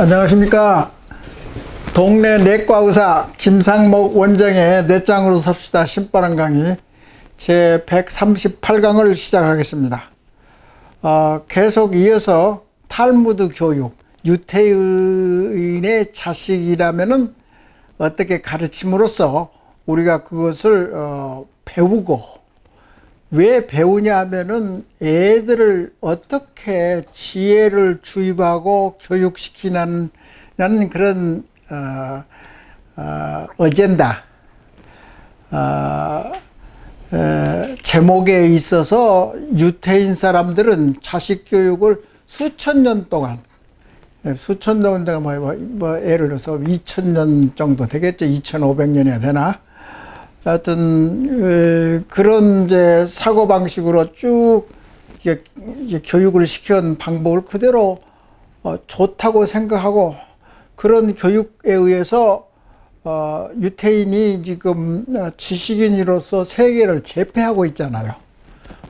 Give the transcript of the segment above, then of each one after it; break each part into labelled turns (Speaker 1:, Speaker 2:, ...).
Speaker 1: 안녕하십니까. 동네 내과의사 김상목 원장의 뇌짱으로 삽시다 신바람 강의 제 138강을 시작하겠습니다. 계속 이어서 탈무드 교육, 유태인의 자식이라면은 어떻게 가르침으로써 우리가 그것을 배우고, 왜 배우냐 하면은 애들을 어떻게 지혜를 주입하고 교육시키는 그런 어젠다, 제목에 있어서 유태인 사람들은 자식 교육을 수천 년 동안 예를 들어서 2000년 정도 되겠죠. 2500년이나 되나? 하여튼 그런 이제 사고 방식으로 쭉 이제 교육을 시킨 방법을 그대로 좋다고 생각하고, 그런 교육에 의해서 유태인이 지금 지식인으로서 세계를 제패하고 있잖아요.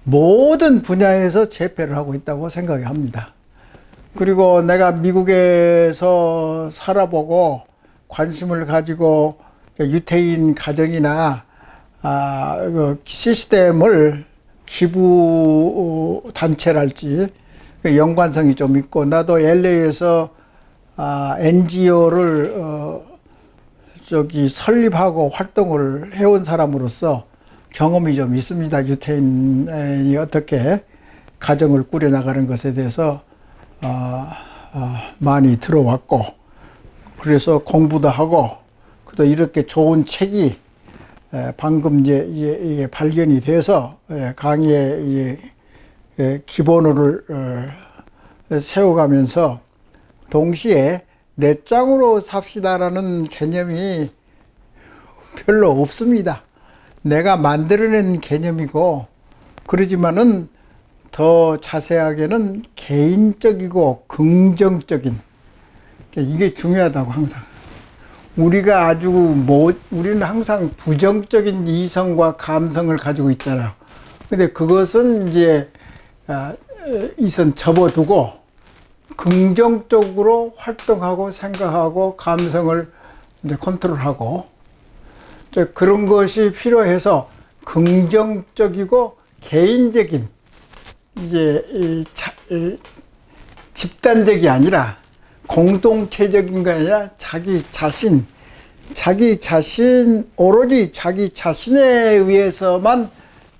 Speaker 1: 모든 분야에서 제패를 하고 있다고 생각합니다. 그리고 내가 미국에서 살아보고 관심을 가지고 유태인 가정이나 그 시스템을, 기부 단체랄지 연관성이 좀 있고, 나도 LA에서 NGO를 설립하고 활동을 해온 사람으로서 경험이 좀 있습니다. 유태인이 어떻게 가정을 꾸려나가는 것에 대해서 많이 들어왔고, 그래서 공부도 하고, 또 이렇게 좋은 책이 방금 이제 발견이 돼서 강의의 기본을 세워가면서 동시에 뇌짱으로 삽시다라는 개념이 별로 없습니다. 내가 만들어낸 개념이고, 그러지만은 더 자세하게는 개인적이고 긍정적인, 이게 중요하다고. 항상 우리는 항상 부정적인 이성과 감성을 가지고 있잖아요. 근데 그것은 이제 이선 접어두고 긍정적으로 활동하고 생각하고 감성을 이제 컨트롤하고, 그런 것이 필요해서 긍정적이고 개인적인, 이제 집단적이 아니라 공동체적인 게 아니라 오로지 자기 자신에 의해서만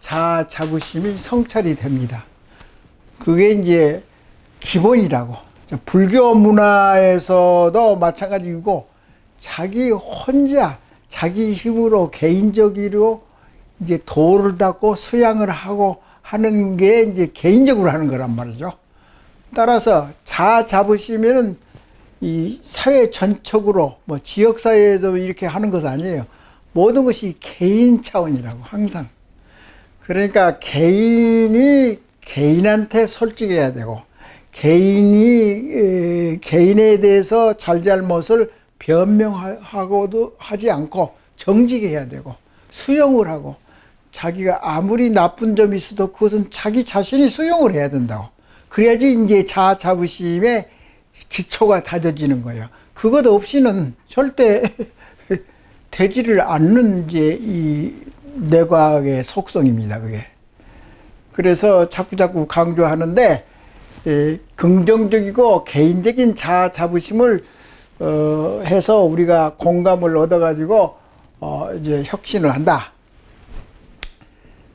Speaker 1: 자아 자부심이 성찰이 됩니다. 그게 이제 기본이라고. 불교 문화에서도 마찬가지고, 자기 혼자 자기 힘으로 개인적으로 이제 도를 닦고 수양을 하고 하는 게 이제 개인적으로 하는 거란 말이죠. 따라서 자아 자부심에는 이 사회 전적으로, 지역사회에도 이렇게 하는 것은 아니에요. 모든 것이 개인 차원이라고, 항상. 그러니까 개인이 개인한테 솔직해야 되고, 개인에 대해서 잘잘못을 변명하고도 하지 않고 정직해야 되고, 수용을 하고, 자기가 아무리 나쁜 점이 있어도 그것은 자기 자신이 수용을 해야 된다고. 그래야지 이제 자아 자부심의 기초가 다져지는 거예요. 그것 없이는 절대 되지를 않는 이제 이 뇌과학의 속성입니다, 그게. 그래서 자꾸 강조하는데, 긍정적이고 개인적인 자아 자부심을 해서 우리가 공감을 얻어가지고 이제 혁신을 한다.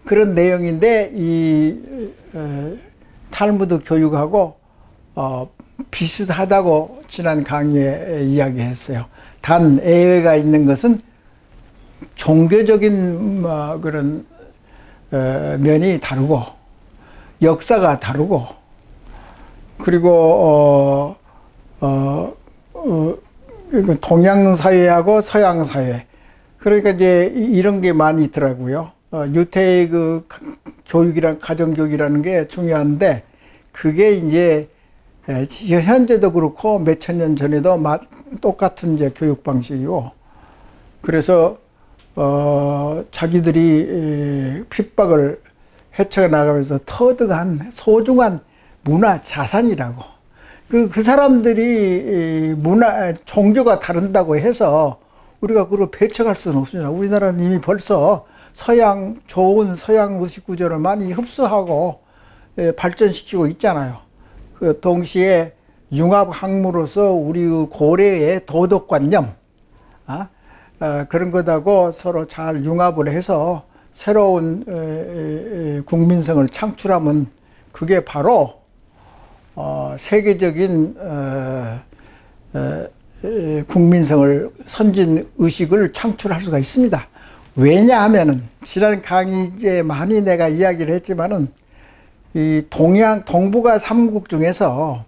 Speaker 1: 그런 내용인데, 이 탈무드 교육하고 비슷하다고 지난 강의에 이야기했어요. 단 예외가 있는 것은 종교적인 그런 면이 다르고, 역사가 다르고, 그리고 동양 사회하고 서양 사회, 그러니까 이제 이런 게 많이 있더라고요. 유태의 그 교육이랑 가정교육이라는 게 중요한데, 그게 이제 현재도 그렇고 몇천 년 전에도 똑같은 이제 교육 방식이고, 그래서 자기들이 핍박을 헤쳐나가면서 터득한 소중한 문화 자산이라고. 그 사람들이 문화, 종교가 다른다고 해서 우리가 그걸 배척할 수는 없습니다. 우리나라는 이미 벌써 좋은 서양 의식 구조를 많이 흡수하고 발전시키고 있잖아요. 그 동시에 융합 학문으로서 우리 고래의 도덕관념, 그런 것하고 서로 잘 융합을 해서 새로운 국민성을 창출하면 그게 바로 세계적인 국민성을 선진 의식을 창출할 수가 있습니다. 왜냐하면은 지난 강의제 많이 내가 이야기를 했지만은 이 동북아 3국 중에서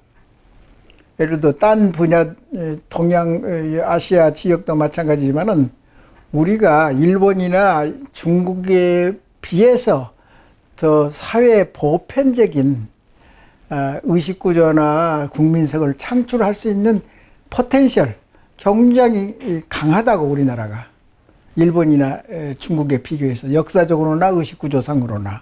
Speaker 1: 예를 들어 딴 분야 아시아 지역도 마찬가지지만은 우리가 일본이나 중국에 비해서 더 사회 보편적인 의식구조나 국민성을 창출할 수 있는 포텐셜 굉장히 강하다고 우리나라가 일본이나 중국에 비교해서 역사적으로나 의식구조상으로나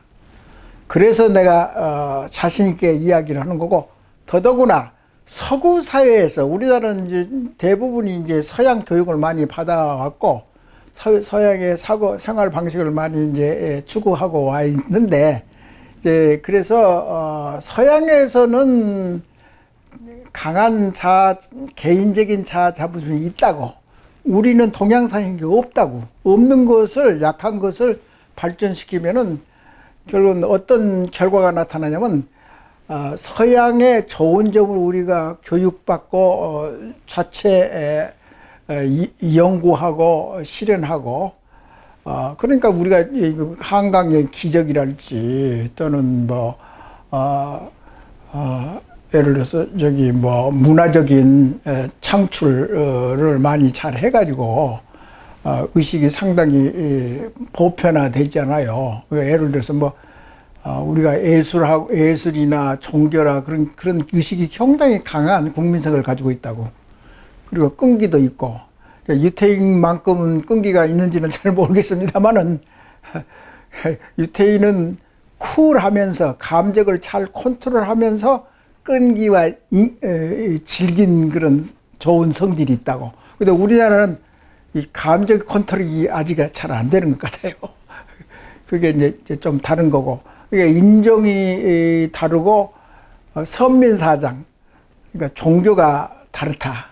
Speaker 1: 그래서 내가 자신 있게 이야기를 하는 거고 더더구나 서구 사회에서 우리나라는 이제 대부분이 이제 서양 교육을 많이 받아왔고 서양의 생활 방식을 많이 이제 추구하고 와 있는데 이제 그래서 서양에서는 강한 개인적인 자부심이 있다고 우리는 동양사인 게 없다고 없는 것을 약한 것을 발전시키면은 결국은 어떤 결과가 나타나냐면 서양의 좋은 점을 우리가 교육받고 자체 연구하고 실현하고 그러니까 우리가 한강의 기적이랄지 또는 예를 들어서 문화적인 창출을 많이 잘 해가지고 의식이 상당히 보편화되잖아요. 예를 들어서 우리가 예술이나 종교라 그런 의식이 상당히 강한 국민성을 가지고 있다고. 그리고 끈기도 있고. 유태인만큼은 끈기가 있는지는 잘 모르겠습니다만은 유태인은 쿨하면서 감정을 잘 컨트롤하면서 끈기와 질긴 그런 좋은 성질이 있다고. 근데 우리나라는 이 감정 컨트롤이 아직 잘 안 되는 것 같아요. 그게 이제 좀 다른 거고. 그게 인종이 다르고 선민사상, 그러니까 종교가 다르다.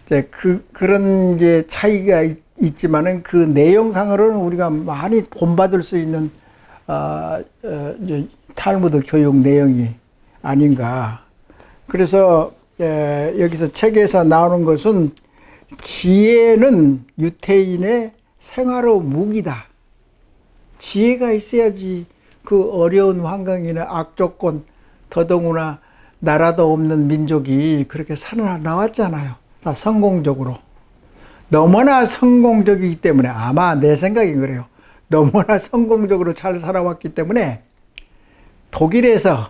Speaker 1: 이제 그런 이제 차이가 있지만은 그 내용상으로는 우리가 많이 본받을 수 있는 이제 탈무드 교육 내용이 아닌가. 그래서 여기서 책에서 나오는 것은 지혜는 유태인의 생활의 무기다. 지혜가 있어야지 그 어려운 환경이나 악조건, 더더구나 나라도 없는 민족이 그렇게 살아나왔잖아요. 다 성공적으로. 너무나 성공적이기 때문에 아마 내 생각이 그래요. 너무나 성공적으로 잘 살아왔기 때문에 독일에서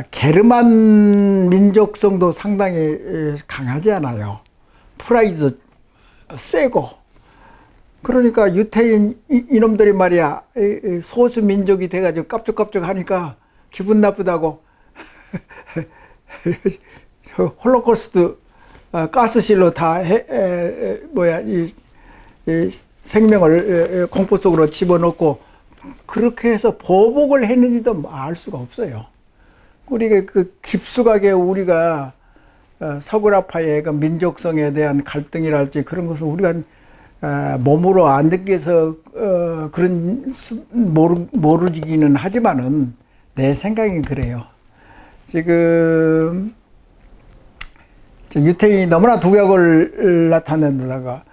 Speaker 1: 게르만 민족성도 상당히 강하지 않아요. 프라이드 세고. 그러니까 유태인 이놈들이 말이야 소수 민족이 돼가지고 깝죽깝죽 하니까 기분 나쁘다고 홀로코스트 가스실로 다 이 생명을 공포 속으로 집어넣고 그렇게 해서 보복을 했는지도 알 수가 없어요. 우리가 그 깊숙하게 우리가 서구라파의 그 민족성에 대한 갈등이랄지 그런 것을 우리가 몸으로 안 느껴서 그런 모르기는 하지만은 내 생각이 그래요. 지금 유태인이 너무나 두각을 나타낸다든가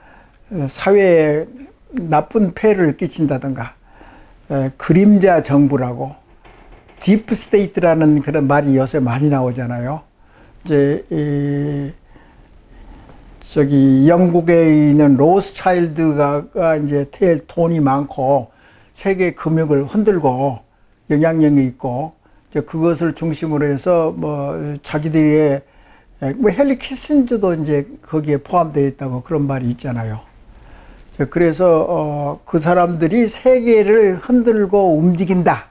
Speaker 1: 사회에 나쁜 폐해를 끼친다든가 그림자 정부라고 딥스테이트라는 그런 말이 요새 많이 나오잖아요. 이제 영국에 있는 로스차일드가 이제 돈이 많고 세계 금융을 흔들고 영향력이 있고 이제 그것을 중심으로 해서 자기들의 헨리 키신저도 이제 거기에 포함되어 있다고 그런 말이 있잖아요. 그래서 그 사람들이 세계를 흔들고 움직인다.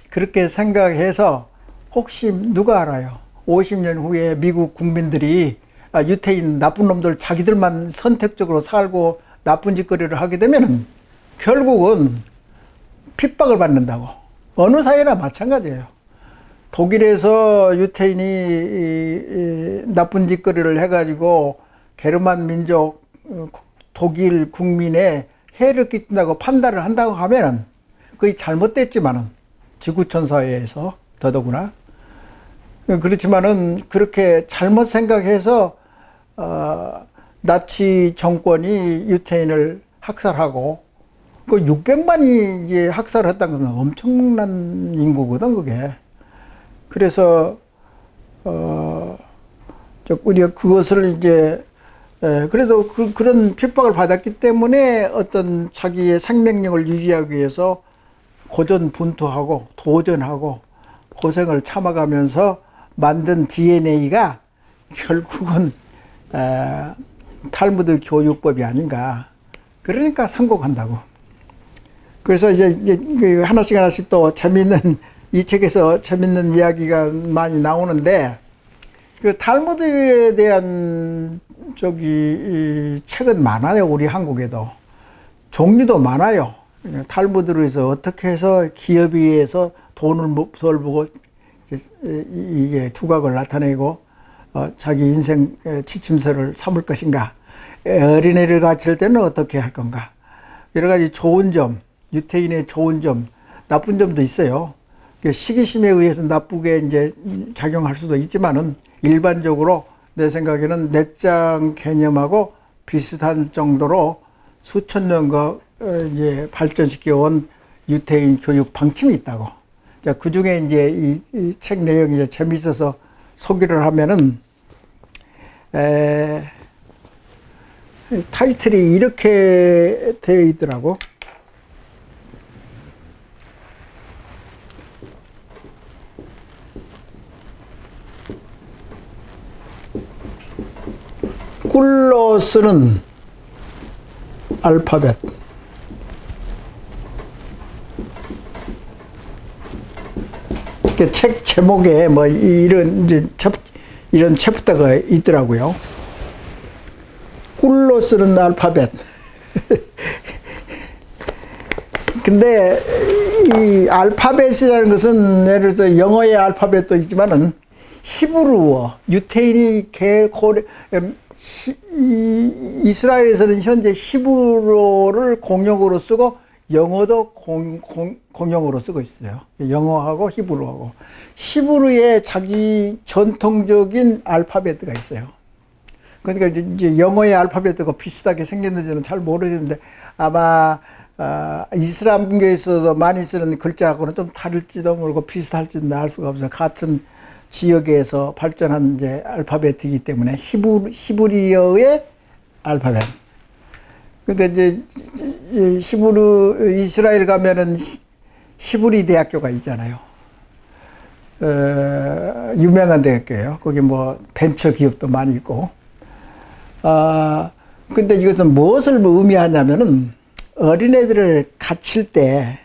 Speaker 1: 그렇게 생각해서 혹시 누가 알아요? 50년 후에 미국 국민들이 유태인 나쁜 놈들 자기들만 선택적으로 살고 나쁜 짓거리를 하게 되면 결국은 핍박을 받는다고. 어느 사회나 마찬가지예요. 독일에서 유태인이 나쁜 짓거리를 해가지고 게르만 민족 독일 국민에 해를 끼친다고 판단을 한다고 하면은 그게 잘못됐지만은 지구촌 사회에서 더더구나 그렇지만은 그렇게 잘못 생각해서 나치 정권이 유태인을 학살하고 그 600만이 이제 학살했다는 것은 엄청난 인구거든 그게. 그래서 우리가 그것을 이제 그래도 그런 핍박을 받았기 때문에 어떤 자기의 생명력을 유지하기 위해서 고전분투하고 도전하고 고생을 참아가면서 만든 DNA가 결국은 탈무드 교육법이 아닌가. 그러니까 성공한다고. 그래서 이제 하나씩 또 재밌는 이 책에서 재밌는 이야기가 많이 나오는데 그 탈무드에 대한 이 책은 많아요. 우리 한국에도 종류도 많아요. 탈무드로 해서 어떻게 해서 기업에 의해서 돈을 벌고 이게 두각을 나타내고 자기 인생 지침서를 삼을 것인가, 어린애를 가르칠 때는 어떻게 할 건가, 여러 가지 좋은 점, 유태인의 좋은 점, 나쁜 점도 있어요. 시기심에 의해서 나쁘게 이제 작용할 수도 있지만은 일반적으로 내 생각에는 내장 개념하고 비슷한 정도로 수천 년과 이제 발전시켜 온 유태인 교육 방침이 있다고. 자, 그 중에 이제 이 책 내용이 이제 재밌어서 소개를 하면은, 타이틀이 이렇게 되어 있더라고. 꿀로 쓰는 알파벳. 책 제목에 뭐 이런 이런 챕터가 있더라고요. 꿀로 쓰는 알파벳. 근데 이 알파벳이라는 것은 예를 들어서 영어의 알파벳도 있지만은 히브리어, 유태인이 이스라엘에서는 현재 히브리어를 공용어로 쓰고 영어도 공용어로 쓰고 있어요. 영어하고 히브리어하고. 히브리어에 자기 전통적인 알파벳가 있어요. 그러니까 이제 영어의 알파벳과 비슷하게 생겼는지는 잘 모르겠는데 아마 이슬람교에서도 많이 쓰는 글자하고는 좀 다를지도 모르고 비슷할지는 알 수가 없어요. 같은 지역에서 발전한 이제 알파벳이기 때문에 히브리어의 알파벳. 근데 이제 이스라엘 가면은 히브리 대학교가 있잖아요. 유명한 대학교예요. 거기 뭐 벤처 기업도 많이 있고. 근데 이것은 무엇을 의미하냐면은 어린애들을 가르칠 때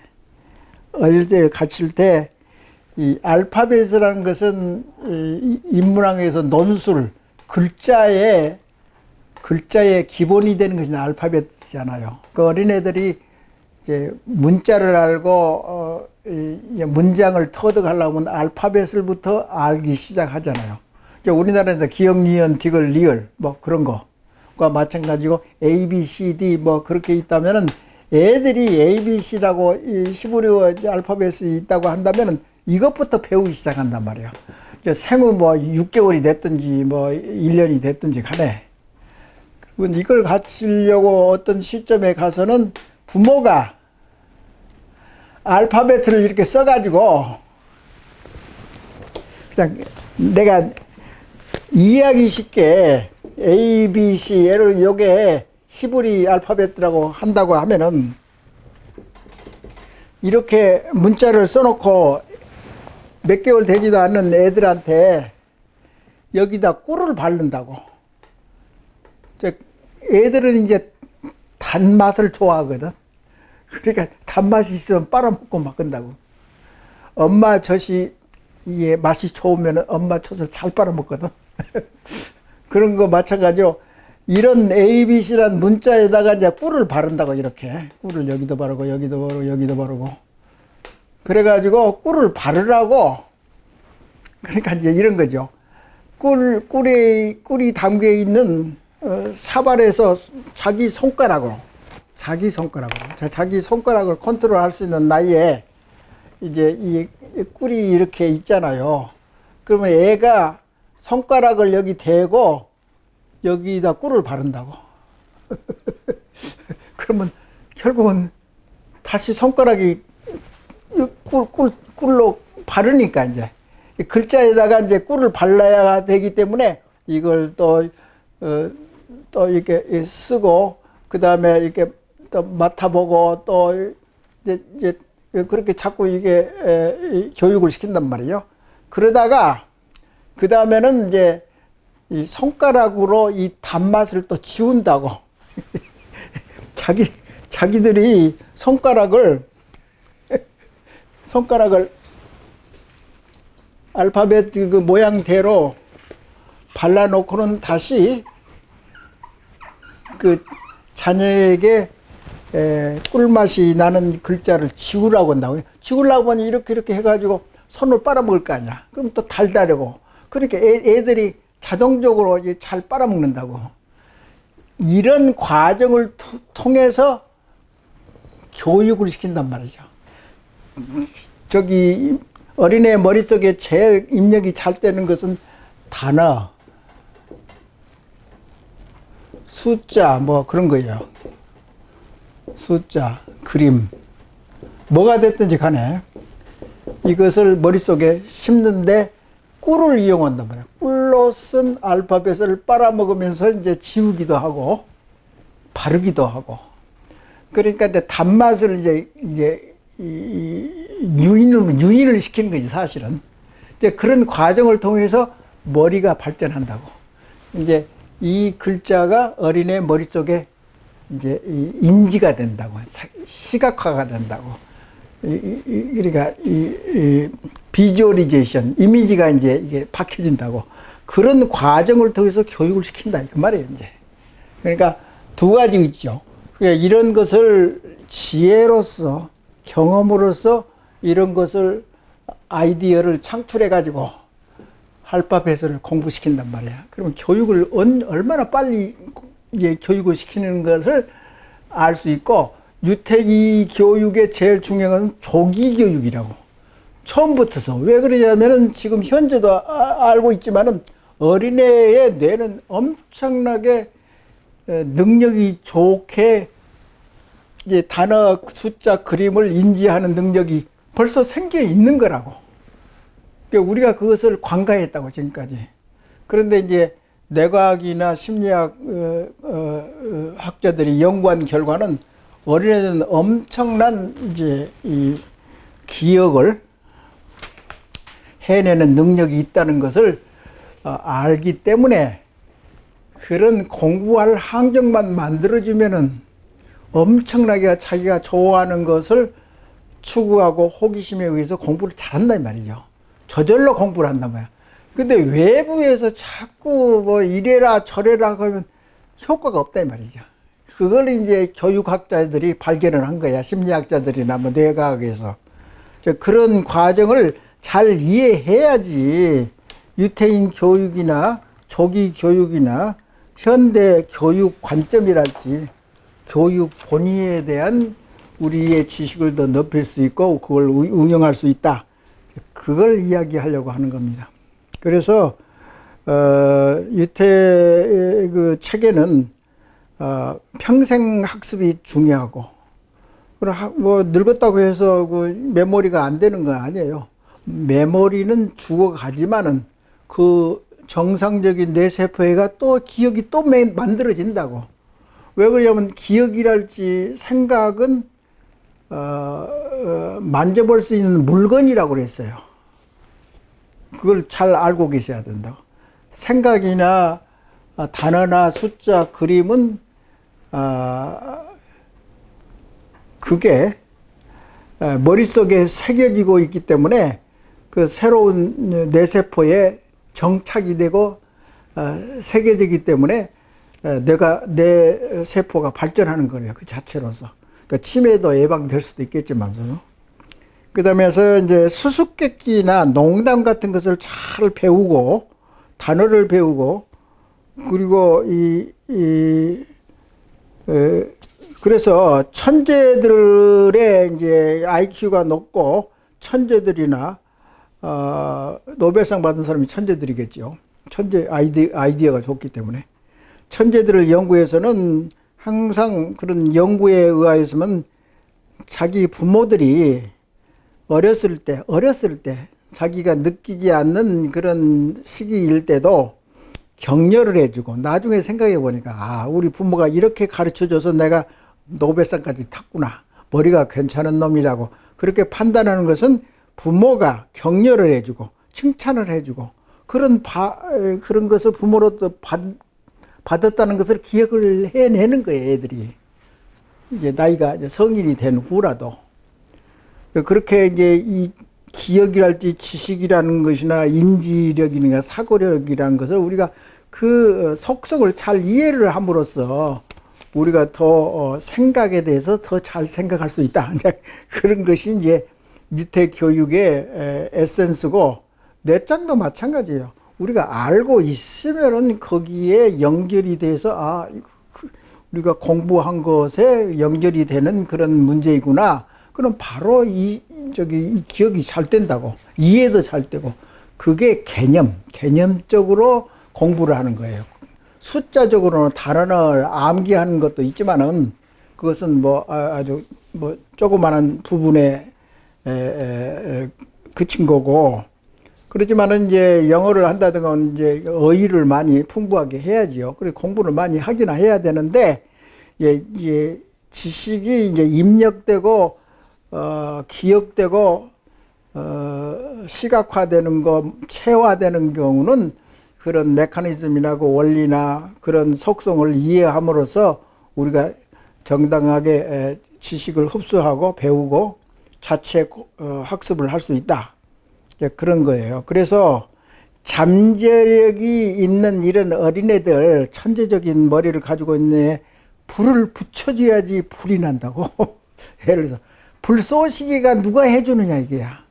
Speaker 1: 이 알파벳이라는 것은 인문학에서 논술, 글자의 기본이 되는 것이 알파벳이잖아요. 그 어린애들이 이제 문자를 알고 문장을 터득하려면 알파벳을부터 알기 시작하잖아요. 우리나라에서 기역, 니은, 디귿, 리을 뭐 그런 거과 마찬가지고 A, B, C, D 뭐 그렇게 있다면은 애들이 A, B, C라고 히브리어 알파벳이 있다고 한다면은 이것부터 배우기 시작한단 말이에요. 생후 뭐 6개월이 됐든지 뭐 1년이 됐든지 간에 이걸 가르치려고 어떤 시점에 가서는 부모가 알파벳을 이렇게 써가지고 그냥 내가 이해하기 쉽게 A, B, C, L 요게 히브리 알파벳이라고 한다고 하면은 이렇게 문자를 써놓고 몇 개월 되지도 않는 애들한테 여기다 꿀을 바른다고. 애들은 이제 단맛을 좋아하거든. 그러니까 단맛이 있으면 빨아먹고 막 건다고. 엄마 젖이 이게 맛이 좋으면 엄마 젖을 잘 빨아먹거든. 그런 거 마찬가지로 이런 ABC란 문자에다가 이제 꿀을 바른다고 이렇게. 꿀을 여기도 바르고 여기도 바르고 여기도 바르고. 그래가지고 꿀을 바르라고. 그러니까 이제 이런 거죠. 꿀이 담겨 있는 사발에서 자기 손가락을 컨트롤 할 수 있는 나이에 이제 이 꿀이 이렇게 있잖아요. 그러면 애가 손가락을 여기 대고 여기다 꿀을 바른다고. 그러면 결국은 다시 손가락이 꿀로 바르니까 이제 글자에다가 이제 꿀을 발라야 되기 때문에 이걸 또 이렇게 쓰고 그 다음에 이렇게 또 맡아보고 또 이제 그렇게 자꾸 이게 교육을 시킨단 말이에요. 그러다가 그 다음에는 이제 이 손가락으로 이 단맛을 또 지운다고. 자기들이 손가락을 알파벳 그 모양대로 발라놓고는 다시 그 자녀에게 꿀맛이 나는 글자를 지우라고 한다고요. 지우려고 하니 이렇게 해가지고 손을 빨아먹을 거 아니야. 그럼 또 달달하고. 그러니까 애들이 자동적으로 이제 잘 빨아먹는다고. 이런 과정을 통해서 교육을 시킨단 말이죠. 저기 어린애 머릿속에 제일 입력이 잘 되는 것은 단어, 숫자 뭐 그런 거예요. 숫자, 그림 뭐가 됐든지 간에 이것을 머릿속에 심는데 꿀을 이용한단 말이에요. 꿀로 쓴 알파벳을 빨아먹으면서 이제 지우기도 하고 바르기도 하고. 그러니까 이제 단맛을 이제 유인을 시키는 거지 사실은. 이제 그런 과정을 통해서 머리가 발전한다고. 이제 이 글자가 어린애 머릿속에 이제 인지가 된다고, 시각화가 된다고. 그러니까 이 비주얼리제이션, 이미지가 이제 이게 박혀진다고. 그런 과정을 통해서 교육을 시킨다 그 말이에요 이제. 그러니까 두 가지 있죠. 그러니까 이런 것을 지혜로서 경험으로서 이런 것을 아이디어를 창출해 가지고 알파벳을 공부시킨단 말이야. 그러면 교육을 얼마나 빨리 이제 교육을 시키는 것을 알 수 있고, 유태기 교육의 제일 중요한 것은 조기 교육이라고. 처음부터서. 왜 그러냐면은 지금 현재도 알고 있지만은 어린애의 뇌는 엄청나게 능력이 좋게 이제 단어, 숫자, 그림을 인지하는 능력이 벌써 생겨 있는 거라고. 그러니까 우리가 그것을 관가했다고 지금까지. 그런데 이제 뇌과학이나 심리학 학자들이 연구한 결과는 어린애들은 엄청난 이제 이 기억을 해내는 능력이 있다는 것을 알기 때문에 그런 공부할 환경만 만들어주면은 엄청나게 자기가 좋아하는 것을 추구하고 호기심에 의해서 공부를 잘한단 말이죠. 저절로 공부를 한단 말이야. 근데 외부에서 자꾸 뭐 이래라 저래라 하면 효과가 없단 말이죠. 그걸 이제 교육학자들이 발견을 한 거야. 심리학자들이나 뭐 뇌과학에서. 그런 과정을 잘 이해해야지 유태인 교육이나 조기 교육이나 현대 교육 관점이랄지 교육 본의에 대한 우리의 지식을 더 높일 수 있고 그걸 응용할 수 있다. 그걸 이야기하려고 하는 겁니다. 그래서 유태 그 책에는 평생 학습이 중요하고, 뭐 늙었다고 해서 그 메모리가 안 되는 건 아니에요. 메모리는 죽어가지만은 그 정상적인 뇌세포가 또 기억이 또 만들어진다고. 왜 그러냐면 기억이랄지 생각은 만져볼 수 있는 물건이라고 그랬어요. 그걸 잘 알고 계셔야 된다고. 생각이나 단어나 숫자, 그림은 그게 머릿속에 새겨지고 있기 때문에 그 새로운 뇌세포에 정착이 되고 세계적이기 때문에 뇌 세포가 발전하는 거예요. 그 자체로서. 그러니까 치매도 예방될 수도 있겠지만서요. 그다음에서 이제 수수께끼나 농담 같은 것을 잘 배우고 단어를 배우고 그리고 그래서 천재들의 이제 IQ가 높고 천재들이나 노벨상 받은 사람이 천재들이겠죠. 천재 아이디어가 좋기 때문에 천재들을 연구해서는 항상 그런 연구에 의하여서는 자기 부모들이 어렸을 때 자기가 느끼지 않는 그런 시기일 때도 격려를 해주고 나중에 생각해 보니까 우리 부모가 이렇게 가르쳐줘서 내가 노벨상까지 탔구나. 머리가 괜찮은 놈이라고 그렇게 판단하는 것은 부모가 격려를 해주고 칭찬을 해주고 그런 것을 부모로부터 받았다는 것을 기억을 해내는 거예요. 애들이 이제 나이가 이제 성인이 된 후라도 그렇게 이제 이 기억이랄지 지식이라는 것이나 인지력이나 사고력이라는 것을 우리가 그 속성을 잘 이해를 함으로써 우리가 더 생각에 대해서 더 잘 생각할 수 있다. 이제 그런 것이 이제 유태 교육의 에센스고 뇌짱도 마찬가지예요. 우리가 알고 있으면은 거기에 연결이 돼서 우리가 공부한 것에 연결이 되는 그런 문제이구나. 그럼 바로 이 기억이 잘 된다고 이해도 잘 되고 그게 개념적으로 공부를 하는 거예요. 숫자적으로는 단어를 암기하는 것도 있지만은 그것은 뭐 아주 뭐 조그마한 부분에 그친 거고 그렇지만은 이제 영어를 한다든가 이제 어휘를 많이 풍부하게 해야지요. 그리고 공부를 많이 하기나 해야 되는데 이제 지식이 이제 입력되고 기억되고 시각화되는 거, 체화되는 경우는 그런 메커니즘이나 원리나 그런 속성을 이해함으로써 우리가 정당하게 지식을 흡수하고 배우고 자체 학습을 할 수 있다. 그런 거예요. 그래서 잠재력이 있는 이런 어린애들, 천재적인 머리를 가지고 있는 불을 붙여줘야지 불이 난다고. 예를 들어서 불쏘시개가 누가 해주느냐 이게야.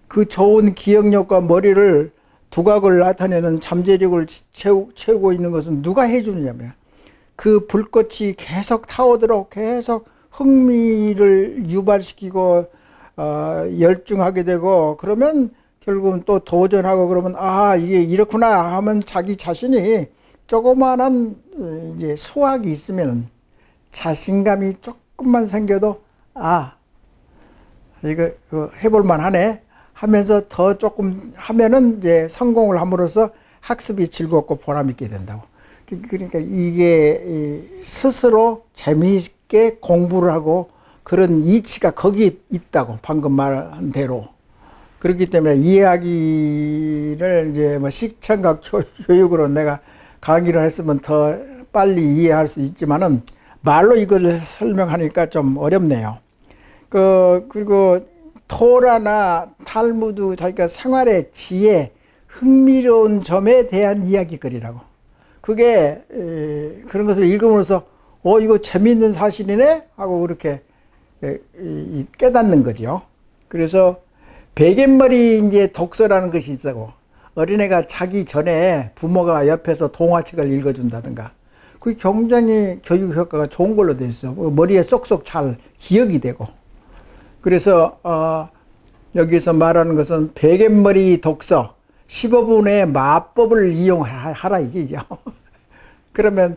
Speaker 1: 그 좋은 기억력과 머리를 두각을 나타내는 잠재력을 채우고 있는 것은 누가 해주느냐면 그 불꽃이 계속 타오도록 계속 흥미를 유발시키고 열중하게 되고 그러면 결국은 또 도전하고 그러면 이게 이렇구나 하면 자기 자신이 조그마한 이제 수학이 있으면 자신감이 조금만 생겨도 이거 해볼만 하네 하면서 더 조금 하면은 이제 성공을 함으로써 학습이 즐겁고 보람있게 된다고. 그러니까 이게 스스로 재미있게 공부를 하고 그런 이치가 거기에 있다고 방금 말한 대로. 그렇기 때문에 이해하기를 이제 뭐 식창각 교육으로 내가 강의를 했으면 더 빨리 이해할 수 있지만은 말로 이걸 설명하니까 좀 어렵네요. 그리고 토라나 탈무드 자기가 생활의 지혜, 흥미로운 점에 대한 이야기거리라고. 그게 그런 것을 읽음으로써 이거 재미있는 사실이네 하고 그렇게 깨닫는 거죠. 그래서 베갯머리 이제 독서라는 것이 있다고. 어린애가 자기 전에 부모가 옆에서 동화책을 읽어준다든가. 그게 굉장히 교육 효과가 좋은 걸로 돼 있어. 머리에 쏙쏙 잘 기억이 되고. 그래서 여기서 말하는 것은 베갯머리 독서 15분의 마법을 이용하라 이게죠. 그러면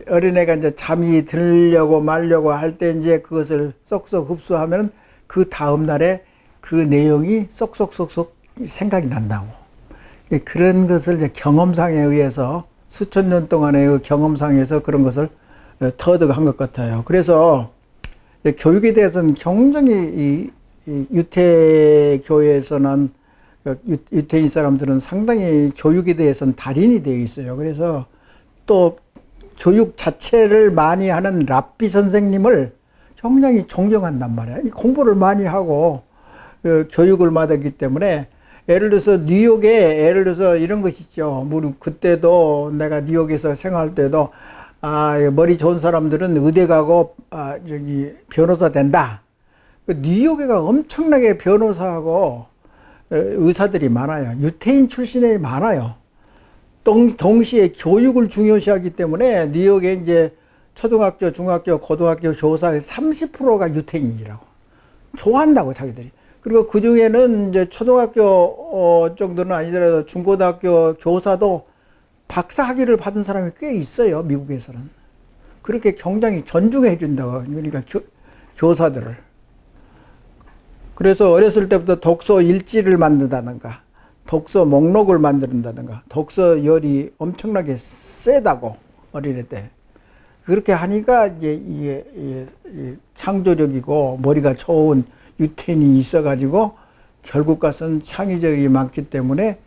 Speaker 1: 어린애가 이제 잠이 들려고 말려고 할 때 이제 그것을 쏙쏙 흡수하면 그 다음 날에 그 내용이 쏙쏙쏙쏙 생각이 난다고. 그런 것을 이제 경험상에 의해서 수천 년 동안의 그 경험상에서 그런 것을 터득한 것 같아요. 그래서 교육에 대해서는 굉장히 이 유태교에서는 유태인 사람들은 상당히 교육에 대해서는 달인이 되어 있어요. 그래서 또 교육 자체를 많이 하는 랍비 선생님을 굉장히 존경한단 말이에요. 공부를 많이 하고 교육을 받았기 때문에 예를 들어서 뉴욕에 예를 들어서 이런 것이 있죠. 물론 그때도 내가 뉴욕에서 생활할 때도 머리 좋은 사람들은 의대 가고 저기 변호사 된다. 그 뉴욕에가 엄청나게 변호사하고 의사들이 많아요. 유태인 출신이 많아요. 동시에 교육을 중요시하기 때문에 뉴욕에 이제 초등학교, 중학교, 고등학교 교사의 30%가 유태인이라고 좋아한다고 자기들이. 그리고 그 중에는 이제 초등학교 정도는 아니더라도 중고등학교 교사도 박사 학위를 받은 사람이 꽤 있어요, 미국에서는. 그렇게 굉장히 존중해 준다고. 그러니까 교사들을. 그래서 어렸을 때부터 독서 일지를 만든다든가 독서 목록을 만든다든가 독서열이 엄청나게 세다고 어린애 때. 그렇게 하니까 이제 이게 창조적이고 머리가 좋은 유태인이 있어가지고 결국 가서는 창의적이 많기 때문에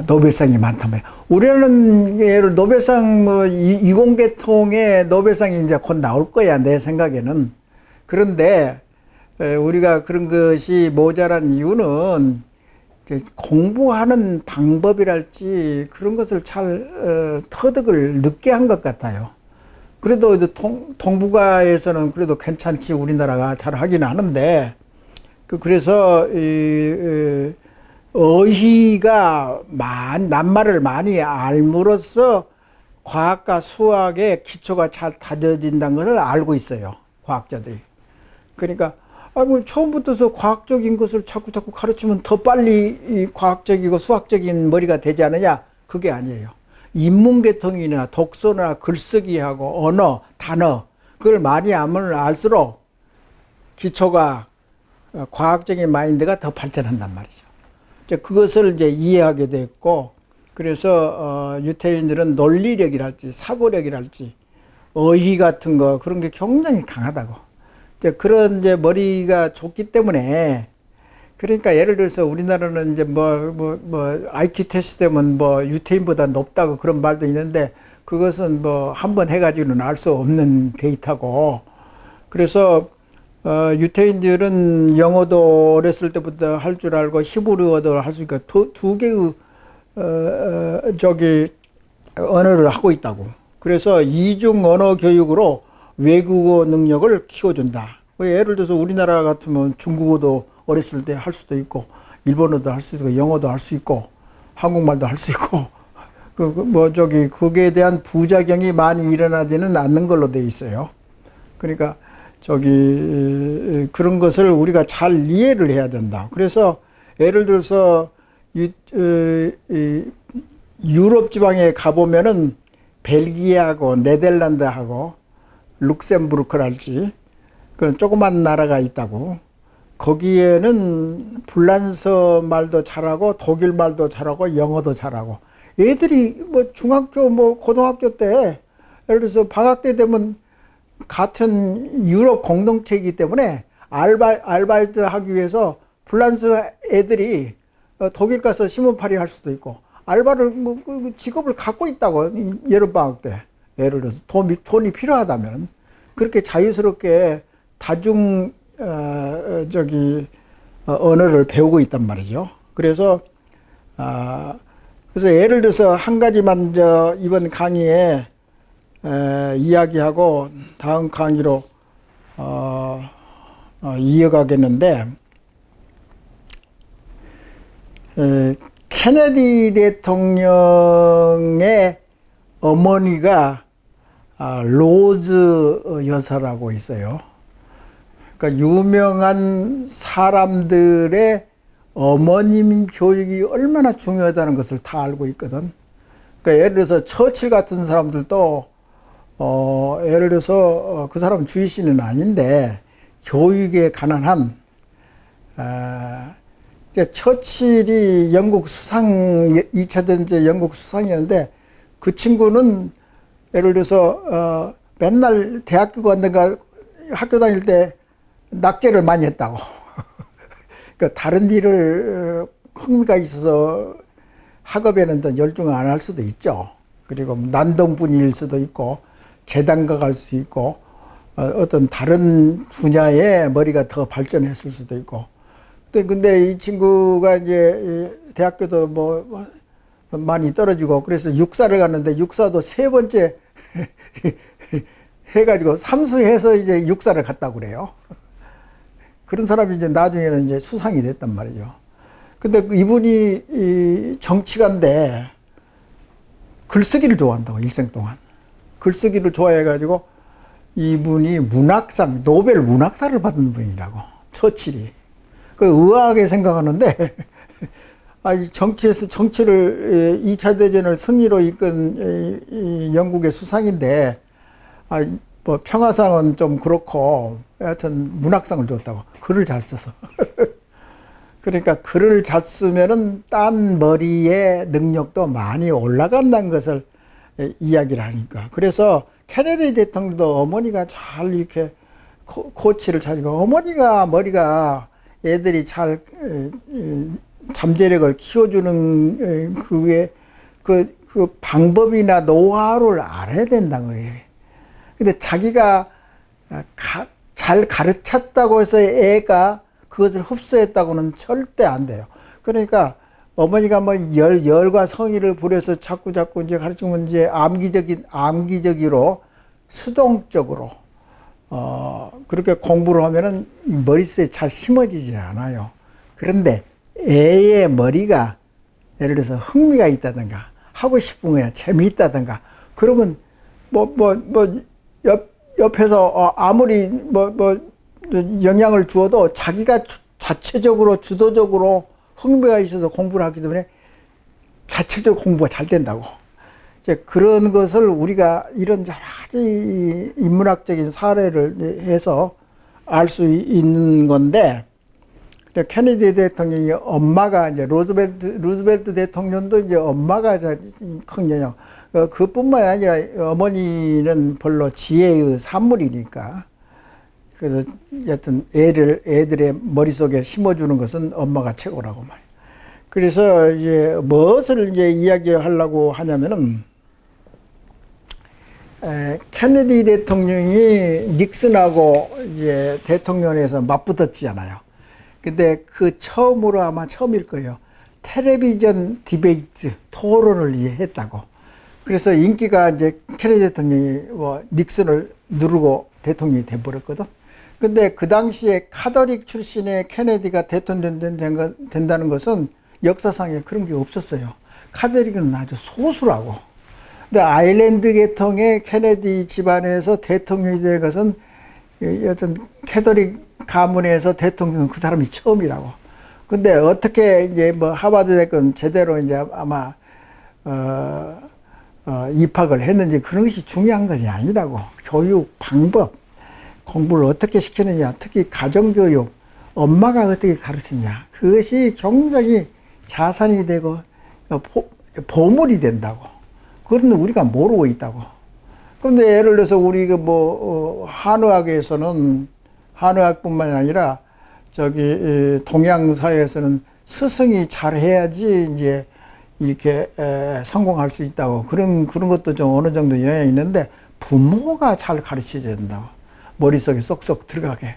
Speaker 1: 노벨상이 많다며. 우리는 예를 노벨상 뭐 이공계통에 노벨상이 이제 곧 나올 거야 내 생각에는. 그런데 우리가 그런 것이 모자란 이유는 공부하는 방법이랄지 그런 것을 잘 터득을 늦게 한 것 같아요. 그래도 동북아에서는 그래도 괜찮지 우리나라가 잘 하긴 하는데 그래서 어휘가 낱말을 많이 알므로써 과학과 수학의 기초가 잘 다져진다는 것을 알고 있어요, 과학자들이. 그러니까 뭐 처음부터서 과학적인 것을 자꾸 가르치면 더 빨리 이 과학적이고 수학적인 머리가 되지 않느냐? 그게 아니에요. 인문계통이나 독서나 글쓰기하고 언어, 단어 그걸 많이 알면 알수록 기초가 과학적인 마인드가 더 발전한단 말이죠. 그것을 이제 이해하게 됐고, 그래서 유태인들은 논리력이랄지 사고력이랄지 어휘 같은 거 그런 게 굉장히 강하다고. 그런 이제 머리가 좋기 때문에, 그러니까 예를 들어서 우리나라는 이제 IQ 테스트 되면 유태인보다 높다고 그런 말도 있는데, 그것은 한번 해가지고는 알 수 없는 데이터고, 그래서 유태인들은 영어도 어렸을 때부터 할 줄 알고 히브리어도 할 수 있고 두 개의 언어를 하고 있다고. 그래서 이중 언어 교육으로 외국어 능력을 키워준다. 예를 들어서 우리나라 같으면 중국어도 어렸을 때 할 수도 있고, 일본어도 할 수 있고, 영어도 할 수 있고, 한국말도 할 수 있고, 그게 대한 부작용이 많이 일어나지는 않는 걸로 돼 있어요. 그러니까, 그런 것을 우리가 잘 이해를 해야 된다. 그래서, 예를 들어서, 유럽 지방에 가보면은, 벨기에하고 네덜란드하고 룩셈부르크랄지 그런 조그만 나라가 있다고. 거기에는 불란서 말도 잘하고 독일 말도 잘하고 영어도 잘하고, 애들이 중학교 고등학교 때 예를 들어서 방학 때 되면 같은 유럽 공동체이기 때문에 알바이트 하기 위해서 불란서 애들이 독일 가서 신문팔이 할 수도 있고, 알바를 직업을 갖고 있다고. 여름방학 때 예를 들어서 돈이 필요하다면 그렇게 자유스럽게 다중 언어를 배우고 있단 말이죠. 그래서 예를 들어서 한 가지만 이번 강의에 이야기하고 다음 강의로 이어가겠는데, 케네디 대통령의 어머니가 로즈 여사라고 있어요. 그러니까 유명한 사람들의 어머님 교육이 얼마나 중요하다는 것을 다 알고 있거든. 그러니까 예를 들어서 처칠 같은 사람들도 예를 들어서 그 사람은 주이시는 아닌데 교육에 관한 처칠이 영국 수상 2차 대전 영국 수상이었는데, 그 친구는 예를 들어서 맨날 대학교 갔는가 학교 다닐 때 낙제를 많이 했다고. 그러니까 다른 일을 흥미가 있어서 학업에는 더 열중을 안 할 수도 있죠. 그리고 난동분일 수도 있고 재단가 갈 수 있고 어떤 다른 분야의 머리가 더 발전했을 수도 있고. 근데 이 친구가 이제 대학교도 뭐 많이 떨어지고 그래서 육사를 갔는데 육사도 세 번째 해가지고 삼수해서 이제 육사를 갔다고 그래요. 그런 사람이 이제 나중에는 이제 수상이 됐단 말이죠. 근데 이분이 이 정치가인데 글쓰기를 좋아한다고, 일생 동안. 글쓰기를 좋아해가지고 이분이 문학상, 노벨 문학상을 받은 분이라고, 처칠이. 그 의아하게 생각하는데, 정치에서 정치를 2차 대전을 승리로 이끈 이 영국의 수상인데, 뭐 평화상은 좀 그렇고, 하여튼 문학상을 줬다고. 글을 잘 써서. 그러니까 글을 잘 쓰면은 딴 머리의 능력도 많이 올라간다는 것을 이야기를 하니까. 그래서 케네디 대통령도 어머니가 잘 이렇게 코치를 잘하고, 어머니가 머리가 애들이 잘 잠재력을 키워주는 그게 그 방법이나 노하우를 알아야 된다는 거예요. 근데 자기가 잘 가르쳤다고 해서 애가 그것을 흡수했다고는 절대 안 돼요. 그러니까 어머니가 뭐 열과 성의를 부려서 자꾸 이제 가르치면 이제 암기적으로 수동적으로 그렇게 공부를 하면은 머릿속에 잘 심어지지 않아요. 그런데 애의 머리가 예를 들어서 흥미가 있다든가 하고 싶은 거야 재미있다든가 그러면 옆에서 아무리 영향을 주어도 자기가 자체적으로 주도적으로 흥미가 있어서 공부를 하기 때문에 자체적으로 공부가 잘 된다고. 이제 그런 것을 우리가 이런 여러 가지 인문학적인 사례를 해서 알 수 있는 건데, 케네디 대통령이 엄마가 이제 루즈벨트 대통령도 이제 엄마가 큰 영향. 그뿐만이 아니라 어머니는 별로 지혜의 산물이니까. 그래서 여튼 애들의 머릿속에 심어주는 것은 엄마가 최고라고 말이에요. 그래서 이제 무엇을 이제 이야기를 하려고 하냐면은, 케네디 대통령이 닉슨하고 이제 대통령에서 맞붙었잖아요. 근데 그 처음으로 아마 처음일 거예요. 텔레비전 디베이트, 토론을 이제 했다고. 그래서 인기가 이제 케네디 대통령이 닉슨을 누르고 대통령이 돼버렸거든. 근데 그 당시에 카톨릭 출신의 케네디가 대통령 된다는 것은 역사상에 그런 게 없었어요. 카톨릭은 아주 소수라고. 근데 아일랜드 계통의 케네디 집안에서 대통령이 될 것은 어떤 카톨릭 가문에서 대통령 그 사람이 처음이라고. 근데 어떻게 이제 뭐 하버드 됐건 제대로 이제 아마 입학을 했는지 그런 것이 중요한 것이 아니라고. 교육 방법, 공부를 어떻게 시키느냐, 특히 가정교육, 엄마가 어떻게 가르치냐, 그것이 굉장히 자산이 되고 보물이 된다고. 그런 우리가 모르고 있다고. 근데 예를 들어서 우리 한의학에서는 한의학뿐만이 아니라 동양 사회에서는 스승이 잘해야지 이제 이렇게 성공할 수 있다고. 그런 것도 좀 어느 정도 영향이 있는데 부모가 잘 가르쳐줘야 된다고. 머릿속에 쏙쏙 들어가게.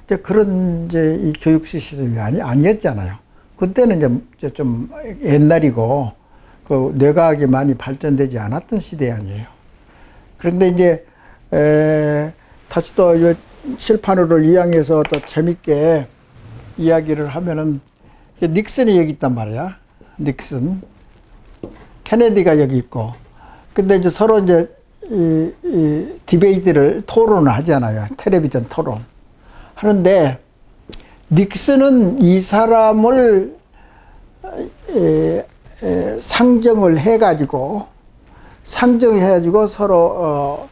Speaker 1: 이제 그런 이 교육 시스템이 아니었잖아요. 그때는 이제 좀 옛날이고, 그 뇌과학이 많이 발전되지 않았던 시대 아니에요. 그런데 이제, 다시 또 칠판으로 이양해서 또 재밌게 이야기를 하면은, 닉슨이 여기 있단 말이야. 닉슨. 케네디가 여기 있고. 근데 이제 서로 이제 디베이트를 토론을 하잖아요. 텔레비전 토론. 하는데, 닉슨은 이 사람을 상정을 해가지고 서로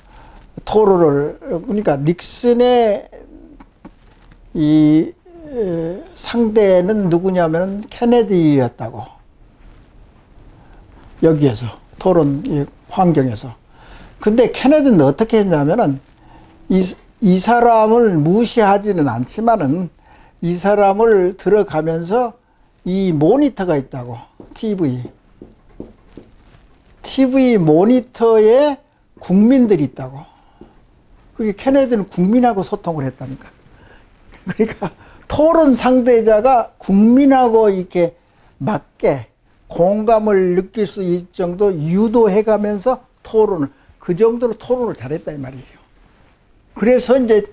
Speaker 1: 토론을, 그러니까 닉슨의 이 상대는 누구냐면은 케네디였다고. 여기에서 토론 환경에서. 근데 케네디는 어떻게 했냐면은 이 사람을 무시하지는 않지만은 이 사람을 들어가면서 이 모니터가 있다고. TV 모니터에 국민들이 있다고. 그게 케네디는 국민하고 소통을 했다니까. 그러니까 토론 상대자가 국민하고 이렇게 맞게 공감을 느낄 수 있을 정도 유도해가면서 토론을, 그 정도로 토론을 잘했다 이 말이죠. 그래서 이제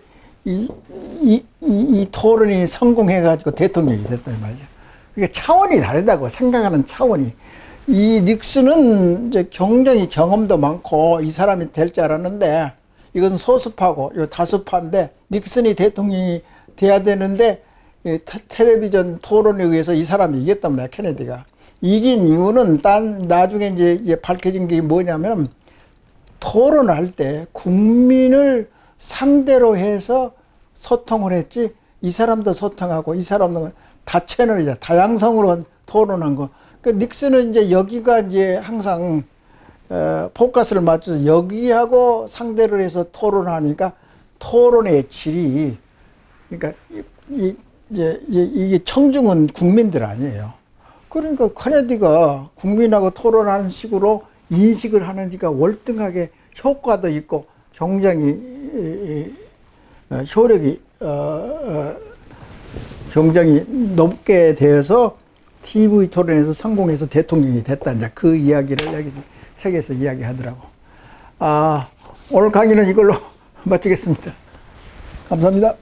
Speaker 1: 이 토론이 성공해가지고 대통령이 됐다 이 말이죠. 그러니까 차원이 다르다고, 생각하는 차원이. 이 닉슨은 이제 굉장히 경험도 많고 이 사람이 될 줄 알았는데, 이건 소수파고 요 다수파인데, 닉슨이 대통령이 돼야 되는데 텔레비전 토론에 의해서 이 사람이 이겼단 말이야, 케네디가. 이긴 이유는 나중에 이제 밝혀진 게 뭐냐면, 토론할 때 국민을 상대로 해서 소통을 했지, 이 사람도 소통하고 이 사람도 다 채널이자 다양성으로 토론한 거. 그 닉슨은 이제 여기가 이제 항상 포커스를 맞춰서 여기하고 상대를 해서 토론하니까 토론의 질이, 그러니까 이게 청중은 국민들 아니에요. 그러니까 케네디가 국민하고 토론하는 식으로 인식을 하는지가 월등하게 효과도 있고 굉장히 효력이 굉장히 높게 되어서 TV 토론에서 성공해서 대통령이 됐다. 이제 그 이야기를 여기서 책에서 이야기하더라고. 오늘 강의는 이걸로 마치겠습니다. 감사합니다.